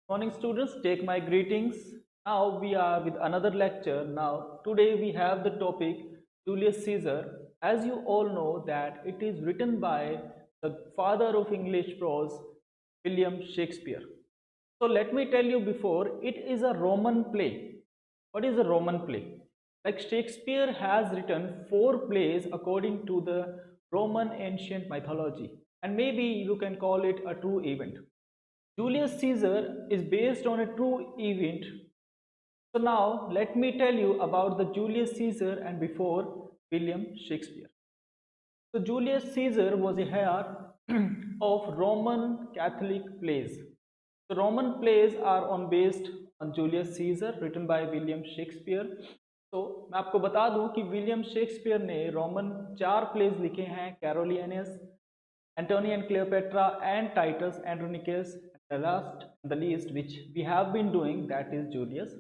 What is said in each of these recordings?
Morning students, take my greetings. Now we are with another lecture. Now today we have the topic Julius Caesar. As you all know that it is written by the father of English prose, William Shakespeare. So let me tell you before, it is a Roman play. What is a Roman play? Like Shakespeare has written 4 plays according to the Roman ancient mythology, and maybe you can call it a true event. Julius Caesar is based on a true event. So now let me tell you about the Julius Caesar and before William Shakespeare. So Julius Caesar was a heir of Roman Catholic plays. The Roman plays are on based on Julius Caesar written by William Shakespeare. तो मैं आपको बता दूं कि William Shakespeare ने Roman 4 pledge लिखे हैं, कैरोलियनियस, Antony and Cleopatra, and Titus Andronicus. The last, the least, which we have been doing, that is Julius.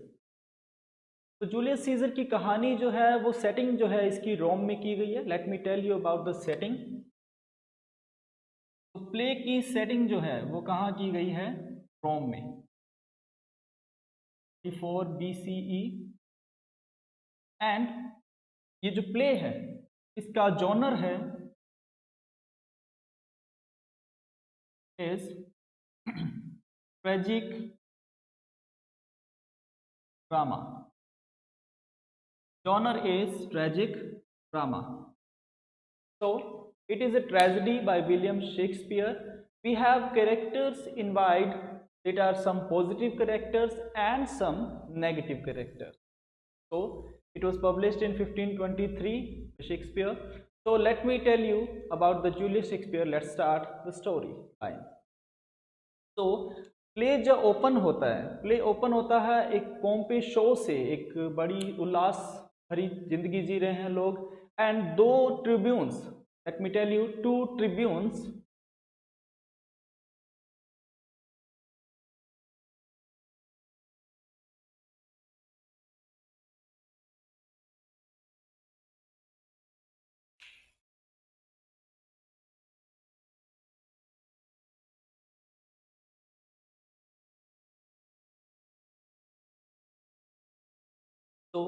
तो जूलियस सीजर की कहानी जो है वो सेटिंग जो है इसकी रोम में की गई है. Let me tell you about the setting. तो प्ले की सेटिंग जो है वो कहाँ की गई है? रोम में, 4 BCE. एंड ये जो प्ले है इसका जॉनर है is tragic drama. Genre is tragic drama. So it is a tragedy by William Shakespeare. We have characters involved that are some positive characters and some negative characters. So it was published in 1523, Shakespeare. So let me tell you about the Julius Shakespeare. Let's start the story line. तो play जब open होता है, play open होता है एक पोम्पे show से. एक बड़ी उल्लास भरी जिंदगी जी रहे हैं लोग. And 2 tribunes, let me tell you, 2 tribunes तो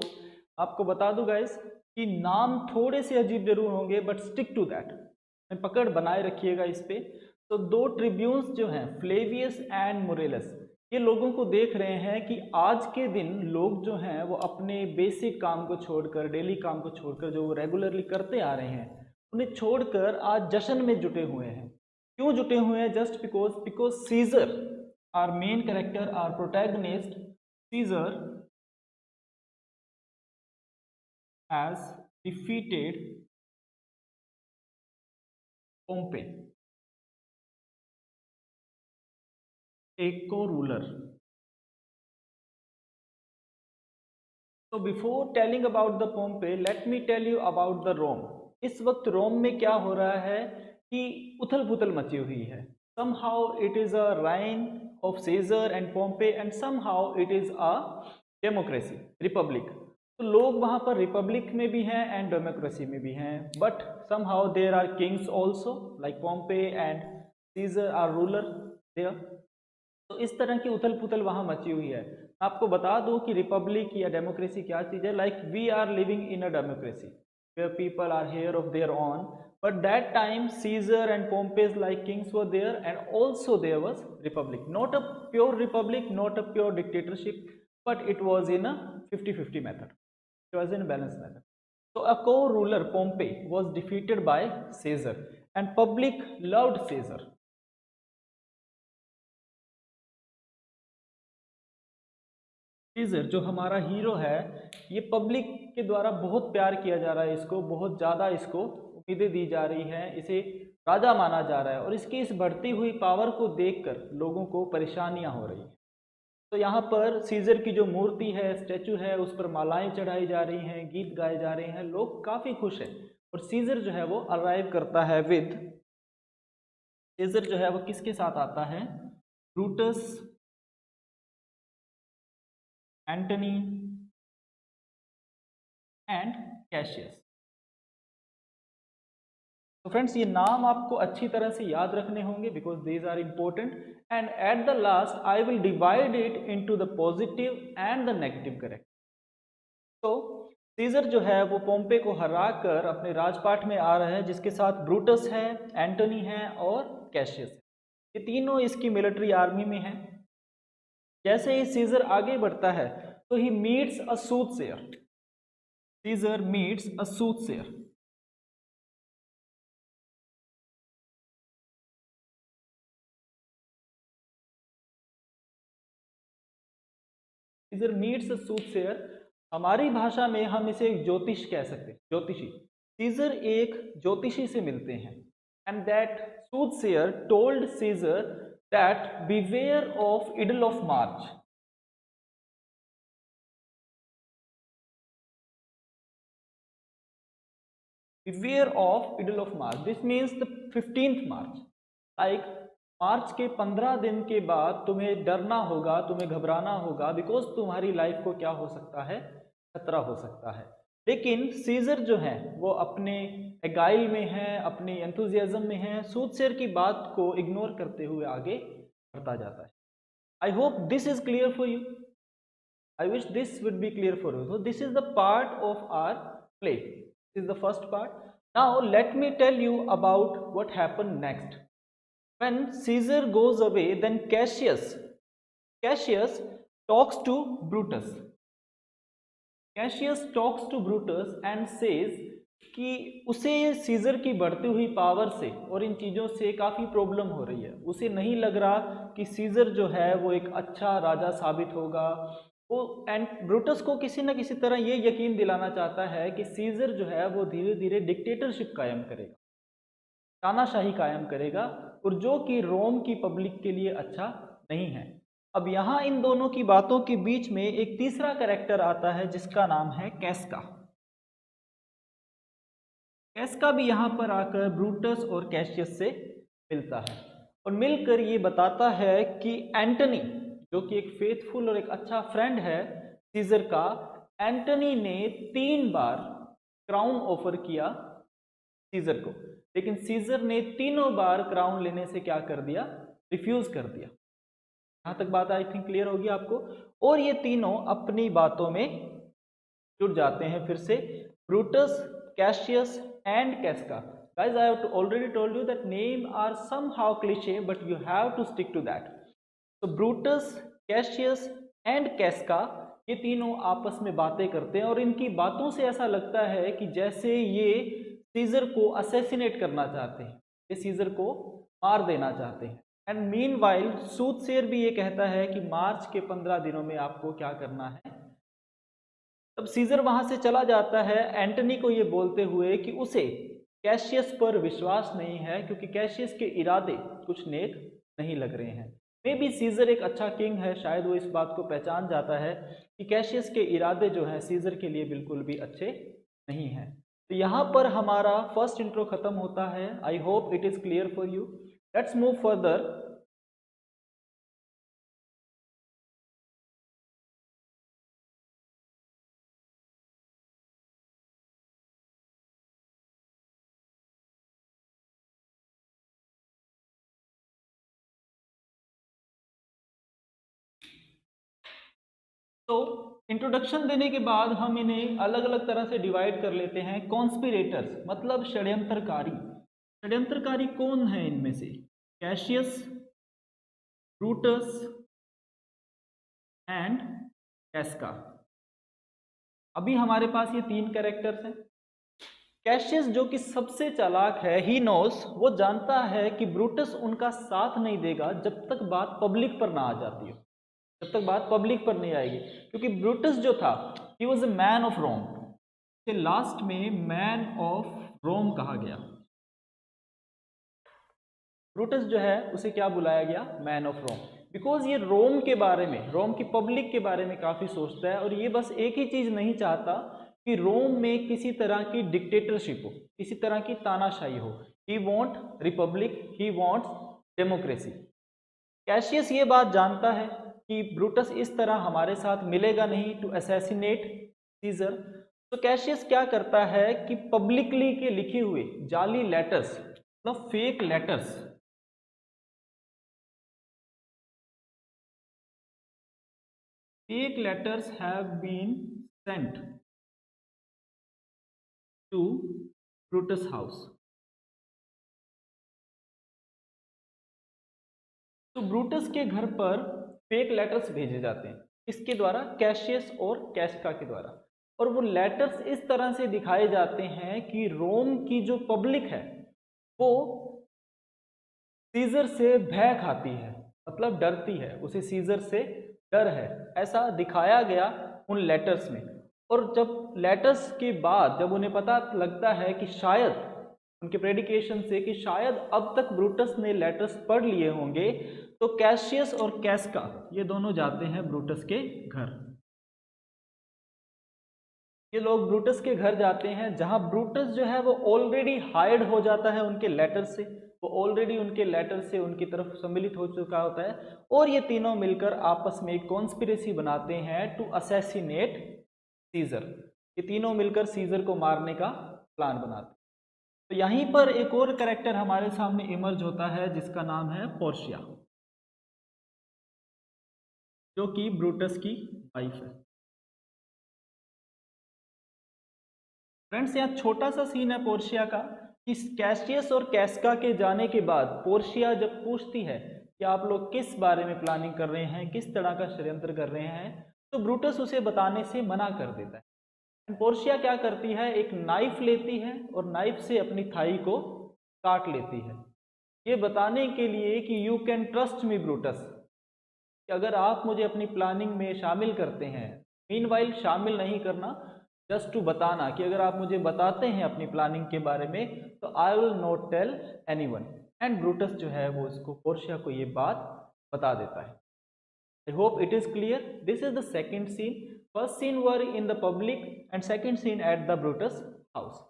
आपको बता दूं गाइस कि नाम थोड़े से अजीब जरूर होंगे, बट स्टिक टू दैट, मैं पकड़ बनाए रखिएगा इस पे. तो 2 ट्रिब्यून्स जो हैं, फ्लेवियस एंड मोरेलस, ये लोगों को देख रहे हैं कि आज के दिन लोग जो हैं वो अपने बेसिक काम को छोड़कर, डेली काम को छोड़कर, जो वो रेगुलरली करते आ रहे हैं, उन्हें छोड़कर आज जश्न में जुटे हुए हैं. क्यों जुटे हुए हैं? Just because Caesar, are main character, are protagonist, Caesar has defeated Pompey, a co-ruler. So before telling about the Pompey, let me tell you about the Rome. इस वक्त रोम में क्या हो रहा है कि उथल पुथल मची हुई है. Somehow it is a reign of Caesar and Pompey, and somehow it is a democracy, republic. तो लोग वहाँ पर रिपब्लिक में भी हैं एंड डेमोक्रेसी में भी हैं, but somehow there are kings also, like Pompey and Caesar are ruler there. तो इस तरह की उथल पुथल वहाँ मची हुई है. आपको बता दूं कि रिपब्लिक या डेमोक्रेसी क्या चीज़ है. Like we are living in a democracy where people are heir of their own, but that time Caesar and Pompeys like kings were there, and also there was republic. Not a pure republic, not a pure dictatorship, but it was in a 50-50 method. It was in a balanced method. So a co-ruler, Pompey, was defeated by Caesar, and public loved Caesar. Caesar जो हमारा hero है, ये public के द्वारा बहुत प्यार किया जा रहा है, इसको बहुत ज़्यादा इसको उम्मीदें दी जा रही हैं, इसे राजा माना जा रहा है, और इसकी इस बढ़ती हुई पावर को देखकर लोगों को परेशानियां हो रही हैं. तो यहाँ पर सीजर की जो मूर्ति है, स्टैचू है, उस पर मालाएं चढ़ाई जा रही हैं, गीत गाए जा रहे हैं, लोग काफ़ी खुश हैं. और सीजर जो है वो अराइव करता है विद, सीजर जो है वो किसके साथ आता है? Brutus, Antony and Cassius. तो फ्रेंड्स ये नाम आपको अच्छी तरह से याद रखने होंगे because these are important, and at the last I will divide it into the positive and the negative character. तो सीजर जो है वो पोम्पे को हराकर अपने राजपाट में आ रहा है, जिसके साथ ब्रूटस है, एंटनी है और कैशियस है। ये तीनों इसकी मिलिट्री आर्मी में हैं। जैसे ही सीजर आगे बढ़ता है तो he meets a soothsayer. Caesar meets a soothsayer. Caesar meets a soothsayer, हमारी भाषा में हम इसे ज्योतिष कह सकते हैं, ज्योतिषी। सीजर एक ज्योतिषी से मिलते हैं, and that soothsayer told Caesar that beware of idle of March. Beware of Idle of March. This means the 15th March. Like मार्च के 15 दिन के बाद तुम्हें डरना होगा, तुम्हें घबराना होगा, बिकॉज तुम्हारी लाइफ को क्या हो सकता है, खतरा हो सकता है। लेकिन सीजर जो है वो अपने एगाइल में है, अपनी एंथुजियाज्म में है, सूथसेयर की बात को इग्नोर करते हुए आगे बढ़ता जाता है। I hope this is clear for you. I wish this would be clear for you. So this is the part of our play. This is the first part. Now let me tell you about what happened next. When Caesar goes away, then Cassius talks to Brutus. Cassius talks to Brutus and says कि उसे scissor की बढ़ती हुई power से और इन चीज़ों से काफ़ी प्रॉब्लम हो रही है। उसे नहीं लग रहा कि सीजर जो है वो एक अच्छा राजा साबित होगा। वो एंड ब्रूटस को किसी न किसी तरह ये यकीन दिलाना चाहता है कि सीजर जो है वो धीरे धीरे डिक्टेटरशिप कायम करेगा, तानाशाही कायम करेगा, और जो कि रोम की पब्लिक के लिए अच्छा नहीं है। अब यहाँ इन दोनों की बातों के बीच में एक तीसरा कैरेक्टर आता है जिसका नाम है कैस्का। कैस्का भी यहाँ पर आकर ब्रूटस और कैशियस से मिलता है और मिलकर ये बताता है कि एंटनी, जो कि एक फेथफुल और एक अच्छा फ्रेंड है सीजर का, एंटनी ने 3 बार क्राउन ऑफर किया सीजर को, लेकिन सीजर ने तीनों बार क्राउन लेने से क्या कर दिया, रिफ्यूज कर दिया। यहां तक बात आई थिंक क्लियर होगी आपको। और ये तीनों अपनी बातों में जुड़ जाते हैं फिर से, Brutus, Cassius and Casca. Guys, I have already told you that name are somehow cliche, but you have to stick to that. तो ब्रूटस, कैशियस एंड कैस्का ये तीनों आपस में बातें करते हैं और इनकी बातों से ऐसा लगता है कि जैसे ये सीजर को असैसिनेट करना चाहते हैं, ये सीजर को मार देना चाहते हैं। एंड मीनवाइल सूथसेयर भी ये कहता है कि मार्च के 15 दिनों में आपको क्या करना है। तब सीजर वहां से चला जाता है एंटनी को ये बोलते हुए कि उसे कैशियस पर विश्वास नहीं है, क्योंकि कैशियस के इरादे कुछ नेक नहीं लग रहे हैं। मे बी सीजर एक अच्छा किंग है, शायद वो इस बात को पहचान जाता है कि कैशियस के इरादे जो हैं सीजर के लिए बिल्कुल भी अच्छे नहीं हैं। तो यहाँ पर हमारा फर्स्ट इंट्रो खत्म होता है। I hope it is clear for you. Let's move further. तो इंट्रोडक्शन देने के बाद हम इन्हें अलग अलग तरह से डिवाइड कर लेते हैं। कॉन्स्पिरेटर्स मतलब षड्यंत्रकारी। षड्यंत्रकारी कौन है इनमें से? Cassius, Brutus and Casca. अभी हमारे पास ये 3 कैरेक्टर्स हैं। कैशियस जो कि सबसे चालाक है, ही नोस, वो जानता है कि ब्रूटस उनका साथ नहीं देगा जब तक बात पब्लिक पर ना आ जाती हो, जब तक बात पब्लिक पर नहीं आएगी। क्योंकि ब्रूटस जो था, he was a man of Rome, लास्ट में मैन ऑफ रोम कहा गया। ब्रूटस जो है उसे क्या बुलाया गया? मैन ऑफ रोम, बिकॉज ये रोम के बारे में, रोम की पब्लिक के बारे में काफी सोचता है, और ये बस एक ही चीज नहीं चाहता कि रोम में किसी तरह की डिक्टेटरशिप हो, किसी तरह की तानाशाही हो। He want republic, he wants democracy. Cassius ये बात जानता है कि ब्रूटस इस तरह हमारे साथ मिलेगा नहीं टू असैसिनेट सीजर, तो कैशियस क्या करता है कि पब्लिकली के लिखे हुए जाली लेटर्स, मतलब fake letters, fake letters have been sent to Brutus house. तो ब्रूटस के घर पर फेक लेटर्स भेजे जाते हैं, इसके द्वारा, कैशियस और कैस्का के द्वारा। और वो लेटर्स इस तरह से दिखाए जाते हैं कि रोम की जो पब्लिक है वो सीजर से भय खाती है, मतलब डरती है, उसे सीजर से डर है, ऐसा दिखाया गया उन लेटर्स में। और जब लेटर्स के बाद जब उन्हें पता लगता है कि शायद उनके प्रेडिकेशन से कि शायद अब तक ब्रूटस ने लेटर्स पढ़ लिए होंगे, तो कैशियस और कैस्का ये दोनों जाते हैं ब्रूटस के घर। ये लोग ब्रूटस के घर जाते हैं, जहां ब्रूटस जो है वो ऑलरेडी हाइड हो जाता है उनके लेटर से, वो ऑलरेडी उनके लेटर से उनकी तरफ सम्मिलित हो चुका होता है। और ये तीनों मिलकर आपस में एक कॉन्स्पिरेसी बनाते हैं टू असैसिनेट सीजर। ये तीनों मिलकर सीजर को मारने का प्लान बनाते हैं। तो यहीं पर एक और कैरेक्टर हमारे सामने इमर्ज होता है जिसका नाम है पोर्शिया, जो कि ब्रूटस की वाइफ है। फ्रेंड्स, यहाँ छोटा सा सीन है पोर्शिया का कि कैशियस और कैस्का के जाने के बाद पोर्शिया जब पूछती है कि आप लोग किस बारे में प्लानिंग कर रहे हैं, किस तरह का षड्यंत्र कर रहे हैं, तो ब्रूटस उसे बताने से मना कर देता है। पोर्शिया क्या करती है, एक नाइफ लेती है और नाइफ से अपनी थाई को काट लेती है, ये बताने के लिए कि you can trust me Brutus, कि अगर आप मुझे अपनी प्लानिंग में शामिल करते हैं, मीनवाइल शामिल नहीं करना, जस्ट टू बताना कि अगर आप मुझे बताते हैं अपनी प्लानिंग के बारे में तो I will not tell anyone. And Brutus जो है वो इसको, पोर्शिया को ये बात बता देता है। I hope it is clear. This is the second scene. First scene were in the public and second scene at the Brutus house.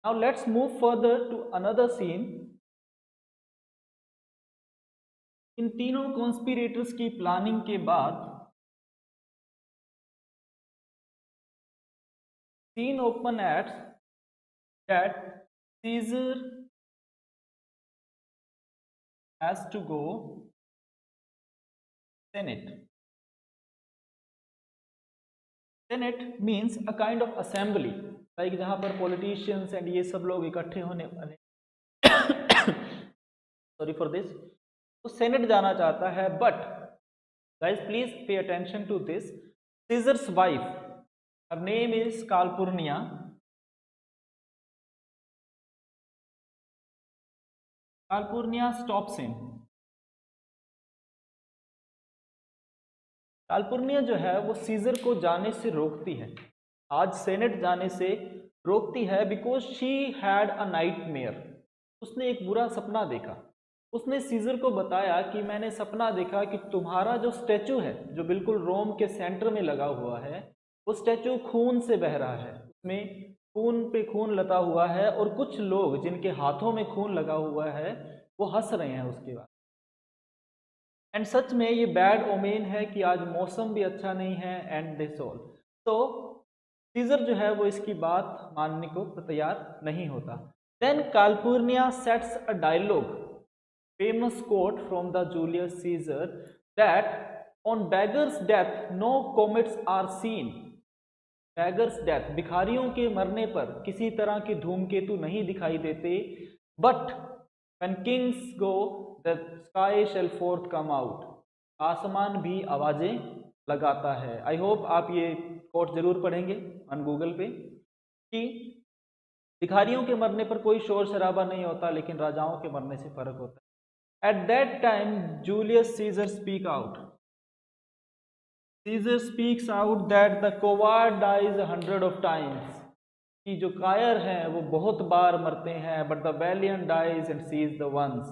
Now let's move further to another scene. इन तीनों conspirators की planning के बाद scene open at that Caesar has to go Senate. Senate means a kind of assembly, like जहाँ पर politicians and ये सब लोग इकट्ठे होने वाले sorry for this, तो सेनेट जाना चाहता है। But guys please pay attention to this. Caesar's wife, her name is Calpurnia. Calpurnia stops him. काल्पुर्निया जो है वो सीजर को जाने से रोकती है, आज सेनेट जाने से रोकती है, because she had a nightmare. उसने एक बुरा सपना देखा। उसने सीजर को बताया कि मैंने सपना देखा कि तुम्हारा जो स्टैचू है, जो बिल्कुल रोम के सेंटर में लगा हुआ है, वो स्टैचू खून से बह रहा है, उसमें खून पे खून लगा हुआ है, और कुछ लोग जिनके हाथों में खून लगा हुआ है वो हंस रहे हैं उसके बाद। एंड सच में ये बैड ओमेन है कि आज मौसम भी अच्छा नहीं है एंड दिस ऑल। तो सीजर जो है वो इसकी बात मानने को तैयार नहीं होता। Then Calpurnia sets a dialogue, famous quote from the Julius Caesar, that on beggars death no comets are seen. Beggars death, भिखारियों के मरने पर किसी तरह के धूमकेतु नहीं दिखाई देते। But when kings go the sky shall forth come out, आसमान भी आवाजें लगाता है। आई होप आप ये कोट जरूर पढ़ेंगे ऑन गूगल पे, कि भिखारियों के मरने पर कोई शोर शराबा नहीं होता, लेकिन राजाओं के मरने से फर्क होता है। At that time Julius Caesar speak out, Caesar speaks out that the coward dies 100 of times, कि जो कायर हैं वो बहुत बार मरते हैं, but the valiant dies and sees the once,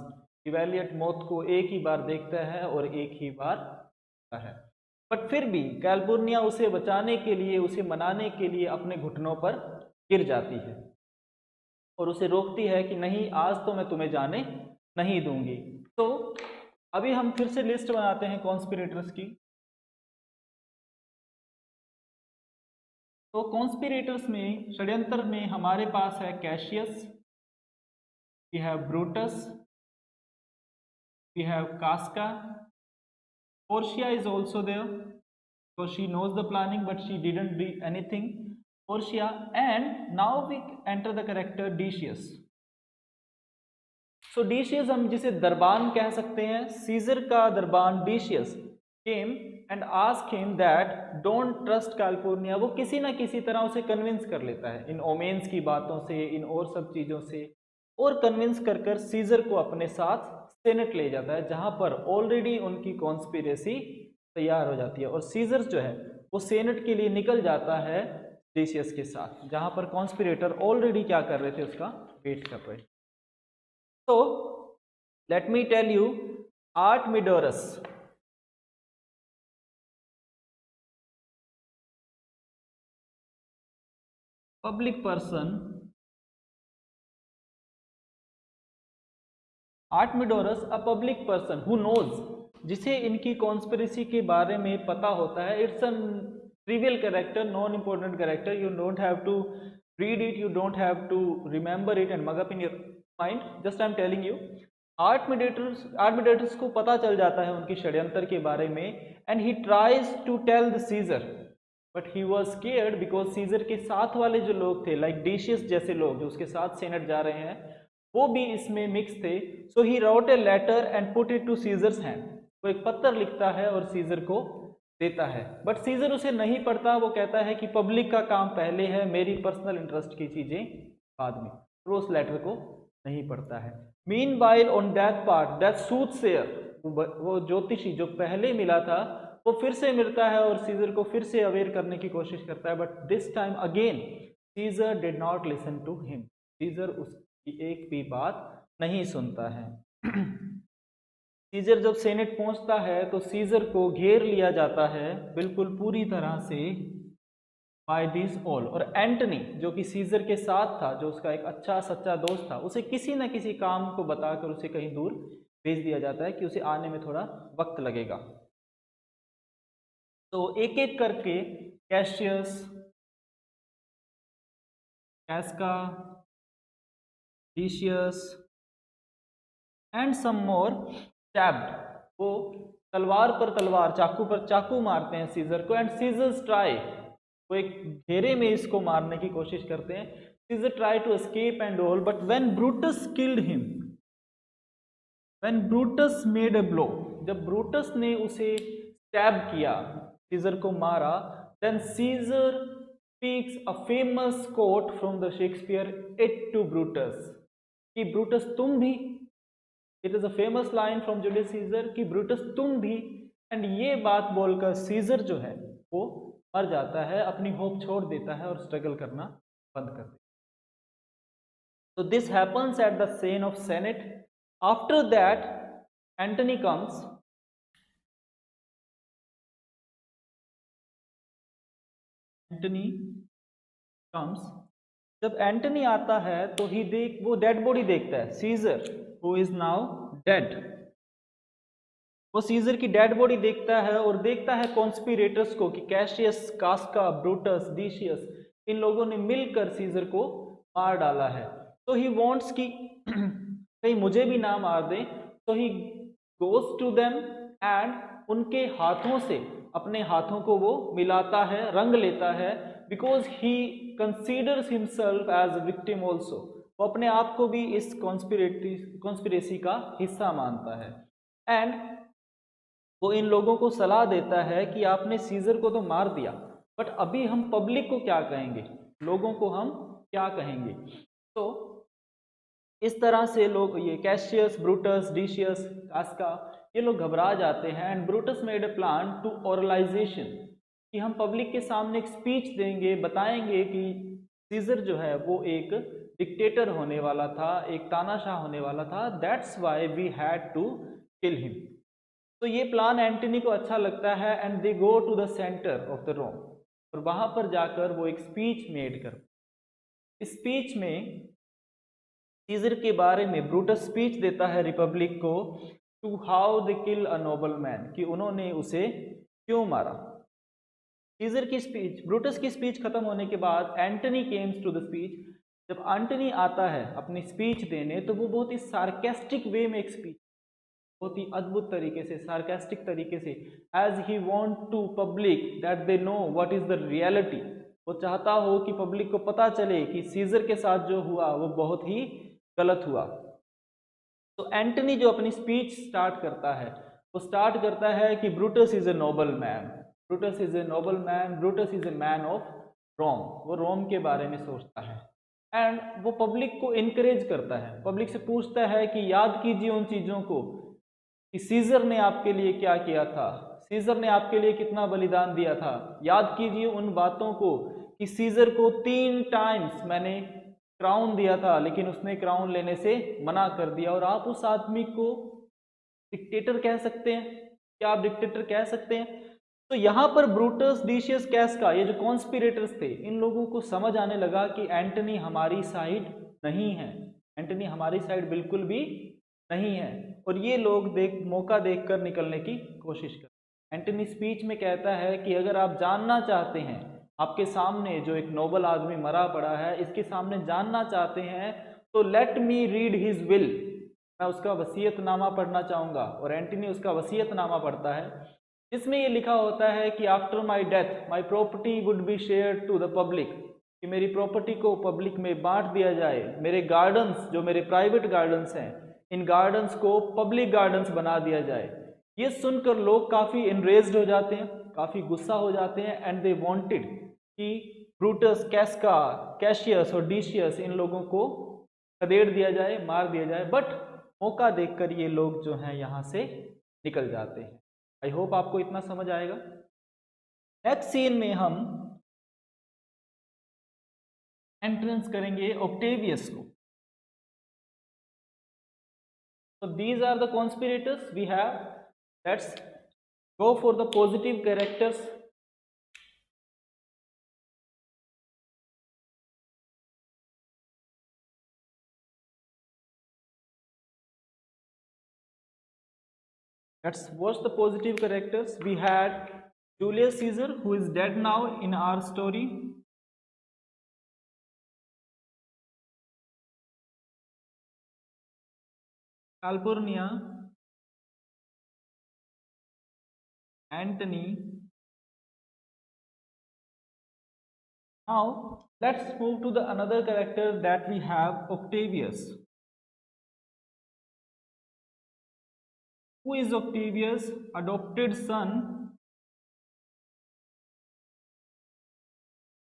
कि वैलियंट मौत को एक ही बार देखता है और एक ही बार है। बट फिर भी कैल्पुर्निया उसे बचाने के लिए, उसे मनाने के लिए अपने घुटनों पर गिर जाती है और उसे रोकती है कि नहीं, आज तो मैं तुम्हें जाने नहीं दूंगी। तो अभी हम फिर से लिस्ट बनाते हैं कॉन्स्पिरेटर्स की। तो कॉन्स्पिरेटर्स में, षड्यंत्र में हमारे पास है Cassius, we have Brutus, we have Casca, Portia is also there, so she knows the planning but she didn't do anything, Portia. And now we enter the character Decius. So Decius हम जिसे दरबान कह सकते हैं, scissor का दरबान Decius came and asked him that don't trust California. वो किसी ना किसी तरह उसे कन्विंस कर लेता है इन ओमेन्स की बातों से, इन और सब चीज़ों से, और कन्विंस कर कर सीजर को अपने साथ सेनेट ले जाता है, जहां पर ऑलरेडी उनकी कॉन्स्पिरेसी तैयार हो जाती है। और सीजर जो है वो सेनेट के लिए निकल जाता है डेसियस के साथ, जहां पर कॉन्स्पिरेटर ऑलरेडी क्या कर रहे थे, उसका वेट कर रहे थे। तो let me tell you, Artemidorus public person, Artemidorus a public person who knows, जिसे इनकी कॉन्स्पिरेसी के बारे में पता होता है। It's a trivial character, non important character, you don't have to read it, you don't have to remember it and mug up in your mind, just I am telling you. Artemidorus को पता चल जाता है उनकी षड्यंत्र के बारे में, and he tries to tell the Caesar but he was scared because Caesar के साथ वाले जो लोग थे, लाइक डेसियस जैसे लोग जो उसके साथ सेनेट जा रहे हैं, वो भी इसमें मिक्स थे। So he wrote a letter and put it to Caesar's hand, वो एक पत्र लिखता है और सीजर को देता है, बट सीजर उसे नहीं पढ़ता। वो कहता है कि पब्लिक का काम पहले है, मेरी पर्सनल इंटरेस्ट की चीजें बाद में। वो उस लेटर को नहीं पढ़ता है। Meanwhile on that part, that soothsayer, वो ज्योतिषी जो पहले मिला था, वो फिर से मिलता है और सीजर को फिर से अवेयर करने की कोशिश करता है, but this time again Caesar did not listen to him. Caesar उसकी एक भी बात नहीं सुनता है। सीजर जब सेनेट पहुंचता है तो सीजर को घेर लिया जाता है बिल्कुल पूरी तरह से बाय दिस ऑल। और एंटनी जो कि सीजर के साथ था, जो उसका एक अच्छा सच्चा दोस्त था, उसे किसी न किसी काम को बताकर उसे कहीं दूर भेज दिया जाता है कि उसे आने में थोड़ा वक्त लगेगा। तो एक एक करके Cassius, Casca, Decius and some more stabbed, वो तलवार पर तलवार, चाकू पर चाकू मारते हैं सीजर को। एंड सीजर्स ट्राई, वो एक घेरे में इसको मारने की कोशिश करते हैं। Caesar try to escape and all, but when Brutus killed him, when Brutus made a blow, जब ब्रूटस ने उसे स्टैब किया, सीजर को मारा, then Caesar speaks a famous quote from the Shakespeare, et tu Brutus, कि Brutus तुम भी, it is a famous line from Julius Caesar कि ब्रूटस तुम भी। एंड ये बात बोलकर सीजर जो है वो मर जाता है, अपनी होप छोड़ देता है और स्ट्रगल करना बंद कर देता है। तो this happens at the scene of senate. After that Antony comes, Antony comes, जब एंटनी आता है तो वो डेड बॉडी देखता है, Caesar who is now dead, वो सीजर की डेड बॉडी देखता है और देखता है कॉन्स्पिरेटर्स को कि कैशियस, कास्का, ब्रूटस, डिशियस, इन लोगों ने मिलकर सीजर को मार डाला है। तो ही वांट्स कि कहीं मुझे भी ना मार दे। तो he goes to them and उनके हाथों से अपने हाथों को वो मिलाता है, रंग लेता है, because he considers himself as victim also, वो अपने आप को भी इस कॉन्स्पिरेसी का हिस्सा मानता है। एंड वो इन लोगों को सलाह देता है कि आपने सीजर को तो मार दिया, बट अभी हम पब्लिक को क्या कहेंगे, लोगों को हम क्या कहेंगे। तो इस तरह से लोग, ये कैशियस, ब्रूटस, डिशियस, कास्का, ये लोग घबरा जाते हैं। And Brutus made a plan to oralisation, कि हम पब्लिक के सामने एक स्पीच देंगे, बताएंगे कि सीजर जो है वो एक डिक्टेटर होने वाला था, एक तानाशाह होने वाला था, that's why we had to kill him. तो ये प्लान एंटनी को अच्छा लगता है and they go to the centre of the Rome, और वहां पर जाकर वो एक स्पीच मेड कर, इस स्पीच में सीजर के बारे में ब्रूटस स्पीच देता है रिपब्लिक को, to how they kill a noble man, कि उन्होंने उसे क्यों मारा। सीजर की स्पीच, ब्रूटस की स्पीच खत्म होने के बाद Antony comes to the speech. जब एंटनी आता है अपनी स्पीच देने, तो वो बहुत ही सार्केस्टिक वे में एक स्पीच, बहुत ही अद्भुत तरीके से, सार्केस्टिक तरीके से, as he want to public that they know what is the reality. वो चाहता हो कि पब्लिक को पता चले कि सीजर के साथ जो हुआ वो बहुत ही गलत हुआ। तो एंटनी जो अपनी स्पीच स्टार्ट करता है, वो स्टार्ट करता है कि Brutus is a noble man, Brutus is a noble man, Brutus is a man of Rome. वो रोम के बारे में सोचता है एंड वो पब्लिक को इनकरेज करता है, पब्लिक से पूछता है कि याद कीजिए उन चीज़ों को कि सीजर ने आपके लिए क्या किया था, सीजर ने आपके लिए कितना बलिदान दिया था। याद कीजिए उन बातों को कि सीजर को 3 टाइम्स मैंने क्राउन दिया था, लेकिन उसने क्राउन लेने से मना कर दिया। और आप उस आदमी को डिक्टेटर कह सकते हैं, क्या आप डिक्टेटर कह सकते हैं? तो यहाँ पर ब्रूटस, डिशियस, कैस्का, ये जो कॉन्स्पिरेटर्स थे, इन लोगों को समझ आने लगा कि एंटनी हमारी साइड नहीं है, एंटनी हमारी साइड बिल्कुल भी नहीं है। और ये लोग मौका देखकर निकलने की कोशिश कर। एंटनी स्पीच में कहता है कि अगर आप जानना चाहते हैं, आपके सामने जो एक नोबल आदमी मरा पड़ा है, इसके सामने जानना चाहते हैं, तो let me read his will, मैं उसका वसीयतनामा पढ़ना चाहूँगा। और एंटनी उसका वसीयतनामा पढ़ता है, जिसमें ये लिखा होता है कि after my death my property would be share to the public, कि मेरी प्रॉपर्टी को पब्लिक में बांट दिया जाए, मेरे गार्डन्स जो मेरे प्राइवेट गार्डन्स हैं, इन गार्डन्स को पब्लिक गार्डन्स बना दिया जाए। ये सुनकर लोग काफ़ी इनरेज्ड हो जाते हैं, काफ़ी गुस्सा हो जाते हैं, एंड दे वांटेड कि ब्रूटस, कैस्का, कैशियस और डिशियस, इन लोगों को खदेड़ दिया जाए, मार दिया जाए। बट मौका देखकर ये लोग जो हैं यहाँ से निकल जाते हैं। आई होप आपको इतना समझ आएगा। नेक्स्ट सीन में हम एंट्रेंस करेंगे ऑक्टेवियस को। So these are the conspirators we have. Let's go for the positive characters. Let's watch the positive characters. We had Julius Caesar, who is dead now in our story. Calpurnia, Antony. Now let's move to the another character that we have, Octavius. Who is Octavius? Adopted son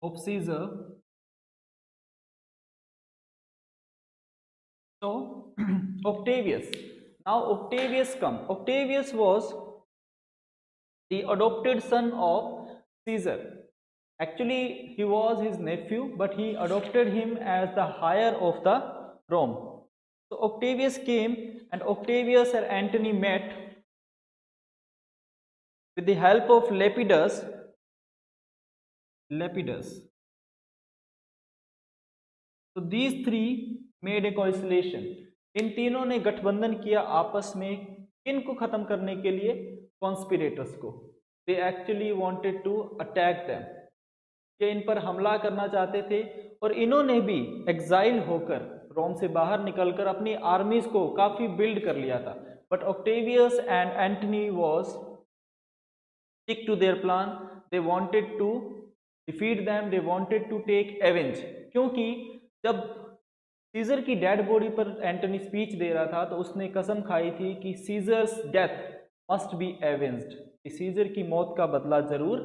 of Caesar. So Octavius. Now Octavius come. Octavius was the adopted son of Caesar. Actually, he was his nephew, but he adopted him as the heir of the Rome. So Octavius came, and Octavius and Antony met with the help of Lepidus. So these three made a coalition. इन तीनों ने गठबंधन किया आपस में, किन को खत्म करने के लिए? कॉन्स्पिरेटर्स को। They actually wanted to attack them, ये इन पर हमला करना चाहते थे। और इन्होंने भी एग्जाइल होकर, रोम से बाहर निकलकर अपनी आर्मीज को काफी बिल्ड कर लिया था। But Octavius and Antony was stick to their plan. They wanted to defeat them, they wanted to take avenge. क्योंकि जब सीजर की डेड बॉडी पर एंटनी स्पीच दे रहा था, तो उसने कसम खाई थी कि Caesar's death must be avenged, कि सीजर की मौत का बदला जरूर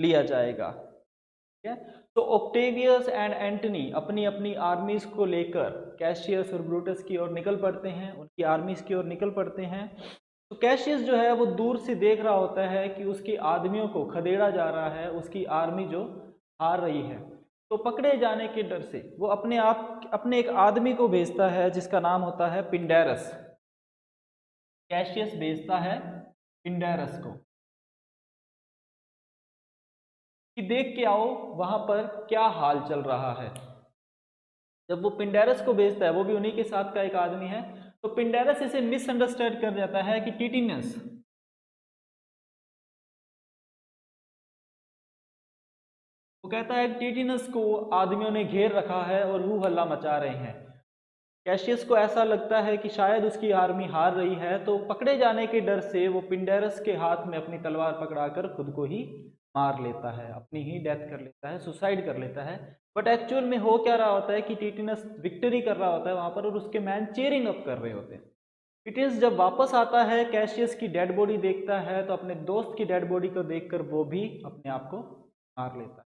लिया जाएगा। ठीक है, तो ऑक्टेवियस एंड एंटनी अपनी अपनी आर्मीज को लेकर कैशियस और ब्रूटस की ओर निकल पड़ते हैं, उनकी आर्मीज की ओर निकल पड़ते हैं। तो कैशियस जो है वो दूर से देख रहा होता है कि उसके आदमियों को खदेड़ा जा रहा है, उसकी आर्मी जो हार रही है। तो पकड़े जाने के डर से वो अपने एक आदमी को भेजता है, जिसका नाम होता है पिंडेरस। कैशियस भेजता है पिंडेरस को कि देख के आओ वहां पर क्या हाल चल रहा है। जब वो पिंडेरस को भेजता है, वो भी उन्हीं के साथ का एक आदमी है, तो पिंडेरस इसे मिसअंडरस्टैंड कर जाता है कि टिटिनस वो कहता है टिटिनस को आदमियों ने घेर रखा है और वो हल्ला मचा रहे हैं। कैशियस को ऐसा लगता है कि शायद उसकी आर्मी हार रही है, तो पकड़े जाने के डर से वो पिंडेरस के हाथ में अपनी तलवार पकड़ाकर खुद को ही मार लेता है, अपनी ही डेथ कर लेता है, सुसाइड कर लेता है। बट एक्चुअल में हो क्या रहा होता है कि टिटिनस विक्ट्री कर रहा होता है वहां पर और उसके मैन चीयरिंग अप कर रहे होते हैं। टिटिनस जब वापस आता है, कैशियस की डेड बॉडी देखता है, तो अपने दोस्त की डेड बॉडी को देखकर वो भी अपने आप को मार लेता है।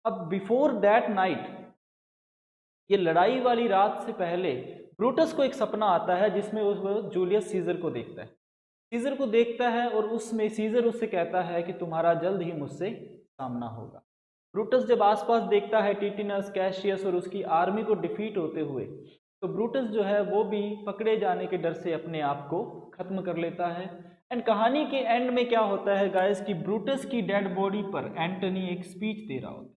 अब बिफोर दैट नाइट, ये लड़ाई वाली रात से पहले, ब्रूटस को एक सपना आता है जिसमें वो जूलियस सीजर को देखता है। सीजर को देखता है और उसमें सीजर उससे कहता है कि तुम्हारा जल्द ही मुझसे सामना होगा। ब्रूटस जब आसपास देखता है टिटिनस, कैशियस और उसकी आर्मी को डिफीट होते हुए, तो ब्रूटस जो है वो भी पकड़े जाने के डर से अपने आप को खत्म कर लेता है। एंड कहानी के एंड में क्या होता है गाइस कि ब्रूटस की डेड बॉडी पर एंटनी एक स्पीच दे रहा होता है,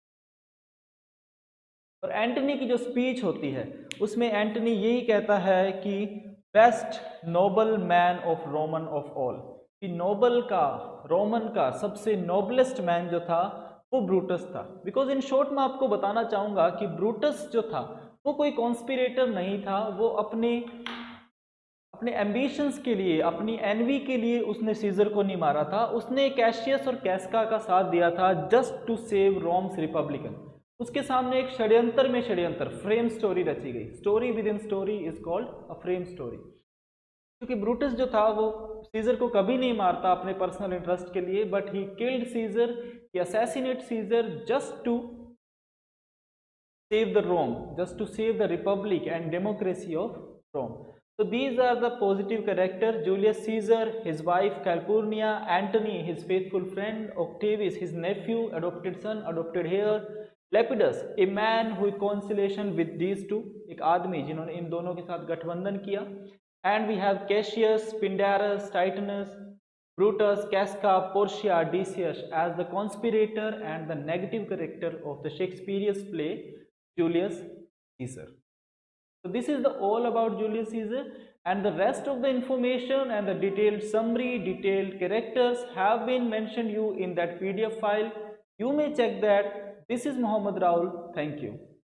और एंटनी की जो स्पीच होती है उसमें एंटनी यही कहता है कि best noble man of Roman of all, कि नोबल का, रोमन का सबसे नोबलेस्ट मैन जो था वो ब्रूटस था। बिकॉज इन शॉर्ट मैं आपको बताना चाहूंगा कि ब्रूटस जो था वो कोई कॉन्स्पिरेटर नहीं था, वो अपने एम्बिशंस के लिए, अपनी एनवी के लिए उसने सीजर को नहीं मारा था, उसने कैशियस और कैस्का का साथ दिया था just to save Rome's republican. उसके सामने एक षड्यंत्र में षड्यंत्र, फ्रेम स्टोरी रची गई। Story with in story is called a frame story. क्योंकि ब्रूटस जो था वो सीजर को कभी नहीं मारता अपने पर्सनल इंटरेस्ट के लिए, but he killed Caesar, he assassinate Caesar just to save the Rome, just to save the republic and democracy of Rome. So these are the positive characters: Julius Caesar, his wife Calpurnia, Antony, his faithful friend, Octavius, his nephew, adopted son, adopted heir, Lepidus, a man who conciliation with these two, एक आदमी जिन्होंने इन दोनों के साथ गठबंधन किया. And we have Cassius, Pindarus, Titanus, Brutus, Casca, Portia, Decius as the conspirator and the negative character of the Shakespearean play Julius Caesar. So this is the all about Julius Caesar, and the rest of the information and the detailed summary, detailed characters have been mentioned you in that PDF file. You may check that. This is Mohammed Raul. Thank you.